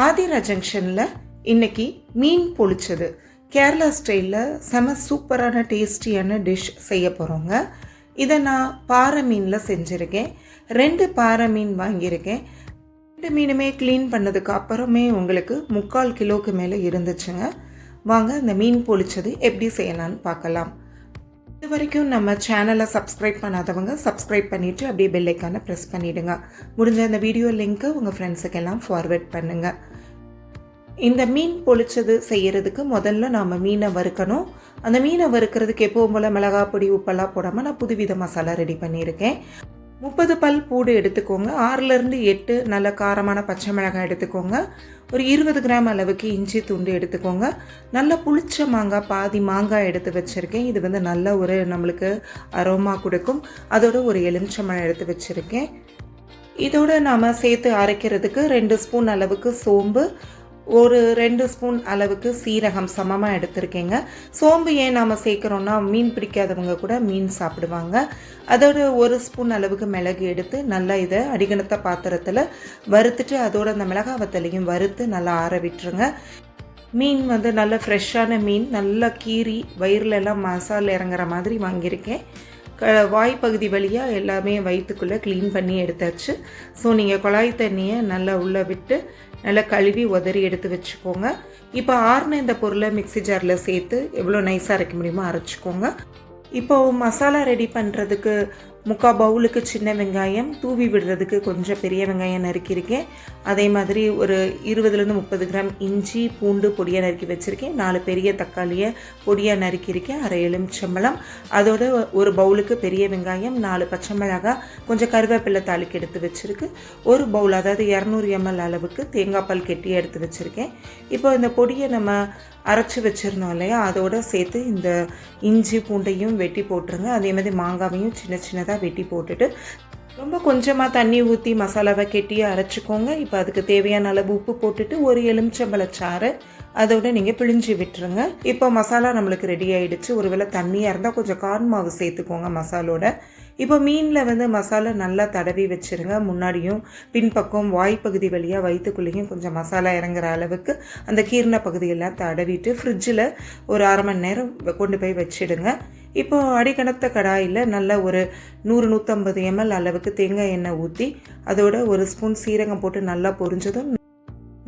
ஆதிரா ஜங்ஷனில் இன்னைக்கு மீன் பொழிச்சது கேரளா ஸ்டைலில் செம சூப்பரான டேஸ்டியான டிஷ் செய்ய போகிறோங்க. இதை நான் பாறை மீனில் செஞ்சுருக்கேன். 2 பாறை மீன் வாங்கியிருக்கேன். 2 மீனுமே க்ளீன் பண்ணதுக்கு அப்புறமே உங்களுக்கு 3/4 கிலோவுக்கு மேலே இருந்துச்சுங்க. வாங்க இந்த மீன் பொழிச்சது எப்படி செய்யலான்னு பார்க்கலாம். இது வரைக்கும் நம்ம சேனலை சப்ஸ்கிரைப் பண்ணாதவங்க சப்ஸ்கிரைப் பண்ணிவிட்டு அப்படியே பெல் ஐக்கானை ப்ரெஸ் பண்ணிவிடுங்க. முடிஞ்ச இந்த வீடியோ லிங்க்கை உங்கள் ஃப்ரெண்ட்ஸுக்கெல்லாம் ஃபார்வேர்ட் பண்ணுங்கள். இந்த மீன் பொழிச்சது செய்கிறதுக்கு முதல்ல நாம் மீனை வறுக்கணும். அந்த மீனை வறுக்கிறதுக்கு எப்போவும் போல் மிளகாய் பொடி உப்பெல்லாம் போடாமல் நான் புதுவித மசாலா ரெடி பண்ணியிருக்கேன். 30 பல் பூடு எடுத்துக்கோங்க. 6லேருந்து 8 நல்ல காரமான பச்சை மிளகாய் எடுத்துக்கோங்க. ஒரு 20 கிராம் அளவுக்கு இஞ்சி துண்டு எடுத்துக்கோங்க. நல்லா புளிச்ச மாங்காய், பாதி மாங்காய் எடுத்து வச்சுருக்கேன். இது வந்து நல்ல ஒரு நம்மளுக்கு அரோமா கொடுக்கும். அதோட ஒரு எலுமிச்சம்பழம் எடுத்து வச்சுருக்கேன். இதோட நாம் சேர்த்து அரைக்கிறதுக்கு 2 ஸ்பூன் அளவுக்கு சோம்பு, ஒரு 2 ஸ்பூன் அளவுக்கு சீரகம் சமமாக எடுத்திருக்கேங்க. சோம்பு ஏன் நாம் சேர்க்குறோன்னா மீன் பிடிக்காதவங்க கூட மீன் சாப்பிடுவாங்க. அதோட 1 ஸ்பூன் அளவுக்கு மிளகு எடுத்து நல்லா இதை அடிகனத்த பாத்திரத்தில் வறுத்துட்டு அதோட அந்த மிளகாய் வத்தலையும் வறுத்து நல்லா ஆற விட்டுருங்க. மீன் வந்து நல்ல ஃப்ரெஷ்ஷான மீன், நல்லா கீறி வயிறுலெல்லாம் மசாலா இறங்குற மாதிரி வாங்கியிருக்கேன். வாய்ப்பகுதி வழியாக எல்லாமே வயிற்றுக்குள்ளே க்ளீன் பண்ணி எடுத்தாச்சு. ஸோ நீங்கள் குழாய் தண்ணியை நல்லா உள்ளே விட்டு நல்லா கழுவி உதறி எடுத்து வச்சுக்கோங்க. இப்போ ஆறுன இந்த பொருளை மிக்ஸி ஜாரில் சேர்த்து எவ்வளோ நைஸாக அரைக்க முடியுமோ அரைச்சிக்கோங்க. இப்போது மசாலா ரெடி பண்ணுறதுக்கு 3/4 பவுலுக்கு சின்ன வெங்காயம், தூவி விடுறதுக்கு கொஞ்சம் பெரிய வெங்காயம் நறுக்கியிருக்கேன். அதே மாதிரி ஒரு 20லேருந்து 30 கிராம் இஞ்சி பூண்டு பொடியாக நறுக்கி வச்சுருக்கேன். 4 பெரிய தக்காளியை பொடியாக நறுக்கியிருக்கேன். அரை எலுமிச்சம்பழம், அதோட ஒரு பவுலுக்கு பெரிய வெங்காயம், 4 பச்சை மிளகாய், கொஞ்சம் கருவேப்பிலை தாளிக்கு எடுத்து வச்சுருக்கு. ஒரு பவுல் அதாவது 200 ml அளவுக்கு தேங்காய் பால் கெட்டியாக எடுத்து வச்சுருக்கேன். இப்போ இந்த பொடியை நம்ம அரைச்சி வச்சுருந்தோம் இல்லையா, அதோடு சேர்த்து இந்த இஞ்சி பூண்டையும் வெட்டி போட்டுருங்க. அதே மாதிரி மாங்காவையும் சின்ன சின்னதாக வெட்டி போட்டுட்டு ரொம்ப கொஞ்சமாக தண்ணி ஊற்றி மசாலாவை கெட்டியாக அரைச்சிக்கோங்க. இப்போ அதுக்கு தேவையான அளவு உப்பு போட்டுட்டு ஒரு எலுமிச்சம்பழச்சாறு அதோட நீங்கள் பிழிஞ்சு விட்டுருங்க. இப்போ மசாலா நம்மளுக்கு ரெடி ஆகிடுச்சு. ஒருவேளை தண்ணியாக இருந்தால் கொஞ்சம் கார்ன் மாவு சேர்த்துக்கோங்க மசாலோட. இப்போ மீனில் வந்து மசாலா நல்லா தடவி வச்சுருங்க. முன்னாடியும் பின்பக்கம் வாய்ப்பகுதி வழியாக வயிற்றுக்குள்ளேயும் கொஞ்சம் மசாலா இறங்குற அளவுக்கு அந்த கீரண பகுதியெல்லாம் தடவிட்டு ஃப்ரிட்ஜில் ஒரு 1/2 மணி நேரம் கொண்டு போய் வச்சிடுங்க. இப்போ அடிக்கணத்த கடாயில் நல்லா ஒரு 100-150 ml அளவுக்கு தேங்காய் எண்ணெய் ஊற்றி அதோட 1 ஸ்பூன் சீரகம் போட்டு நல்லா பொரிஞ்சதும்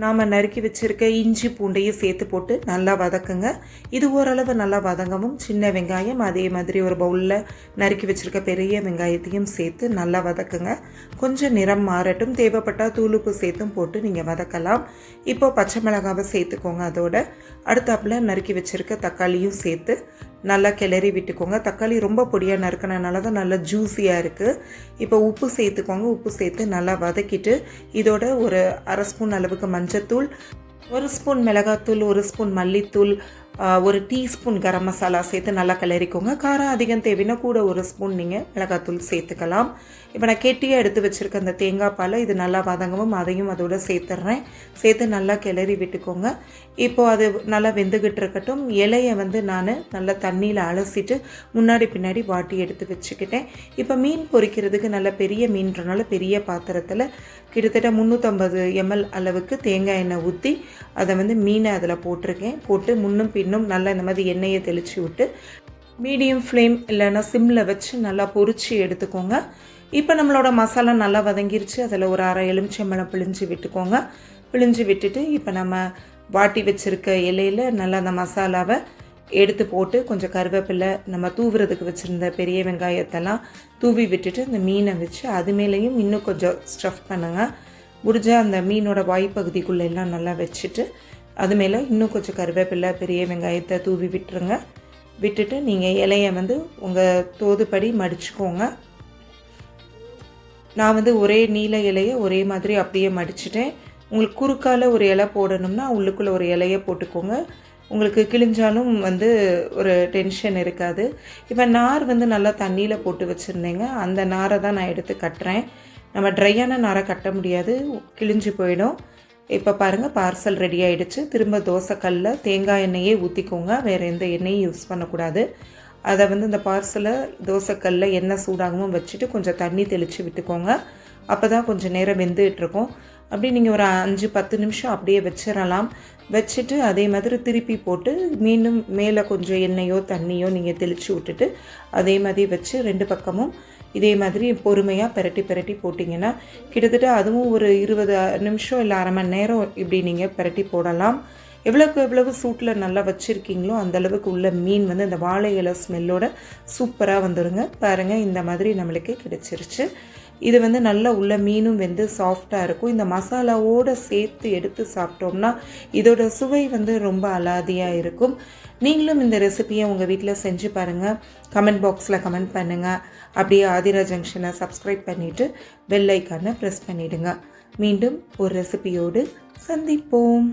நாம் நறுக்கி வச்சுருக்க இஞ்சி பூண்டையும் சேர்த்து போட்டு நல்லா வதக்குங்க. இது ஓரளவு நல்லா வதங்கவும் சின்ன வெங்காயம் அதே மாதிரி ஒரு பவுலில் நறுக்கி வச்சுருக்க பெரிய வெங்காயத்தையும் சேர்த்து நல்லா வதக்குங்க. கொஞ்சம் நிறம் மாறட்டும், தேவைப்பட்டால் தூளுப்பு சேர்த்தும் போட்டு நீங்கள் வதக்கலாம். இப்போ பச்சை மிளகாவை சேர்த்துக்கோங்க. அதோட அடுத்தாப்பில் நறுக்கி வச்சுருக்க தக்காளியும் சேர்த்து நல்லா கிளறி விட்டுக்கோங்க. தக்காளி ரொம்ப பொடியாக நறுக்கினால தான் நல்லா ஜூஸியாக இருக்குது. இப்போ உப்பு சேர்த்துக்கோங்க. உப்பு சேர்த்து நல்லா வதக்கிட்டு இதோட ஒரு 1/2 ஸ்பூன் அளவுக்கு மஞ்சத்தூள், 1 ஸ்பூன் மிளகாத்தூள், 1 ஸ்பூன் மல்லித்தூள், 1 டீஸ்பூன் கரம் மசாலா சேர்த்து நல்லா கிளறிக்கோங்க. காரம் அதிகம் தேவைன்னா கூட 1 ஸ்பூன் நீங்கள் மிளகாத்தூள் சேர்த்துக்கலாம். இப்போ நான் கெட்டியாக எடுத்து வச்சுருக்க அந்த தேங்காய் பாலை இது நல்லா வதங்கவும் அதையும் அதோட சேர்த்துட்றேன். சேர்த்து நல்லா கிளறி விட்டுக்கோங்க. இப்போது அது நல்லா வெந்துக்கிட்டு இருக்கட்டும். இலையை வந்து நான் நல்லா தண்ணியில் அலசிட்டு முன்னாடி பின்னாடி வாட்டி எடுத்து வச்சுக்கிட்டேன். இப்போ மீன் பொரிக்கிறதுக்கு நல்ல பெரிய மீன்றனால பெரிய பாத்திரத்தில் கிட்டத்தட்ட 350 ml அளவுக்கு தேங்காய் எண்ணெய் ஊற்றி அதை வந்து மீனை அதில் போட்டிருக்கேன். போட்டு முன்னும் பின்னும் நல்லா இந்த மாதிரி எண்ணெயை தெளித்து விட்டு மீடியம் ஃப்ளேம் இல்லைன்னா சிம்மில் வச்சு நல்லா பொரித்து எடுத்துக்கோங்க. இப்போ நம்மளோட மசாலா நல்லா வதங்கிருச்சு. அதில் ஒரு 1/2 எலுமிச்சம்பழம் பிழிஞ்சு விட்டுக்கோங்க. பிழிஞ்சு விட்டுட்டு இப்போ நம்ம வாட்டி வச்சுருக்க இலையில் நல்லா அந்த மசாலாவை எடுத்து போட்டு கொஞ்சம் கருவேப்பிலை, நம்ம தூவுறதுக்கு வச்சுருந்த பெரிய வெங்காயத்தெல்லாம் தூவி விட்டுட்டு அந்த மீனை வச்சு அது மேலேயும் இன்னும் கொஞ்சம் ஸ்டஃப் பண்ணுங்கள். முடிஞ்சால் அந்த மீனோட வாய்ப்பகுதிக்குள்ளே எல்லாம் நல்லா வச்சுட்டு அது மேலே இன்னும் கொஞ்சம் கருவேப்பிலை, பெரிய வெங்காயத்தை தூவி விட்டுருங்க. விட்டுட்டு நீங்கள் இலையை வந்து உங்கள் தோதுப்படி மடிச்சுக்கோங்க. நான் வந்து ஒரே நீல இலையை ஒரே மாதிரி அப்படியே மடிச்சிட்டேன். உங்களுக்கு குறுக்கால ஒரு இலை போடணும்னா உள்ளுக்குள்ளே ஒரு இலையை போட்டுக்கோங்க. உங்களுக்கு கிழிஞ்சாலும் வந்து ஒரு டென்ஷன் இருக்காது. இப்போ நார் வந்து நல்லா தண்ணியில் போட்டு வச்சுருந்தேங்க. அந்த நாரை தான் நான் எடுத்து கட்டுறேன். நம்ம ட்ரையான நாரை கட்ட முடியாது, கிழிஞ்சு போயிடும். இப்போ பாருங்கள் பார்சல் ரெடி ஆகிடுச்சு. திரும்ப தோசைக்கல்லில் தேங்காய் எண்ணெயே ஊற்றிக்கோங்க. வேறு எந்த எண்ணெயும் யூஸ் பண்ணக்கூடாது. அதை வந்து இந்த பார்சலை தோசைக்கல்லில் எண்ணெய் சூடாகவும் வச்சுட்டு கொஞ்சம் தண்ணி தெளித்து விட்டுக்கோங்க. அப்போ தான் கொஞ்சம் நேரம் வெந்துகிட்ருக்கும். அப்படி நீங்கள் ஒரு 5-10 நிமிஷம் அப்படியே வச்சிடலாம். வச்சுட்டு அதே மாதிரி திருப்பி போட்டு மீண்டும் மேலே கொஞ்சம் எண்ணெயோ தண்ணியோ நீங்கள் தெளித்து விட்டுட்டு அதே மாதிரி வச்சு 2 பக்கமும் இதே மாதிரி பொறுமையாக பெரட்டி போட்டிங்கன்னா கிட்டத்தட்ட அதுவும் ஒரு 20 நிமிஷம் இல்லை அரை மணி நேரம் இப்படி நீங்கள் பெரட்டி போடலாம். எவ்வளோக்கு எவ்வளவு சூட்டில் நல்லா வச்சுருக்கீங்களோ அந்தளவுக்கு உள்ள மீன் வந்து அந்த வாழை இலை ஸ்மெல்லோட சூப்பராக வந்துடுங்க. பாருங்கள், இந்த மாதிரி நம்மளுக்கு கிடைச்சிருச்சு. இது வந்து நல்லா உள்ள மீனும் வெந்து சாஃப்டாக இருக்கும். இந்த மசாலாவோடு சேர்த்து எடுத்து சாப்பிட்டோம்னா இதோட சுவை வந்து ரொம்ப அலாதியாக இருக்கும். நீங்களும் இந்த ரெசிபியை உங்கள் வீட்டில் செஞ்சு பாருங்கள். கமெண்ட் பாக்ஸில் கமெண்ட் பண்ணுங்கள். அப்படியே ஆதிரா ஜங்ஷனை சப்ஸ்கிரைப் பண்ணிவிட்டு பெல் ஐக்கானை ப்ரெஸ் பண்ணிவிடுங்க. மீண்டும் ஒரு ரெசிபியோடு சந்திப்போம்.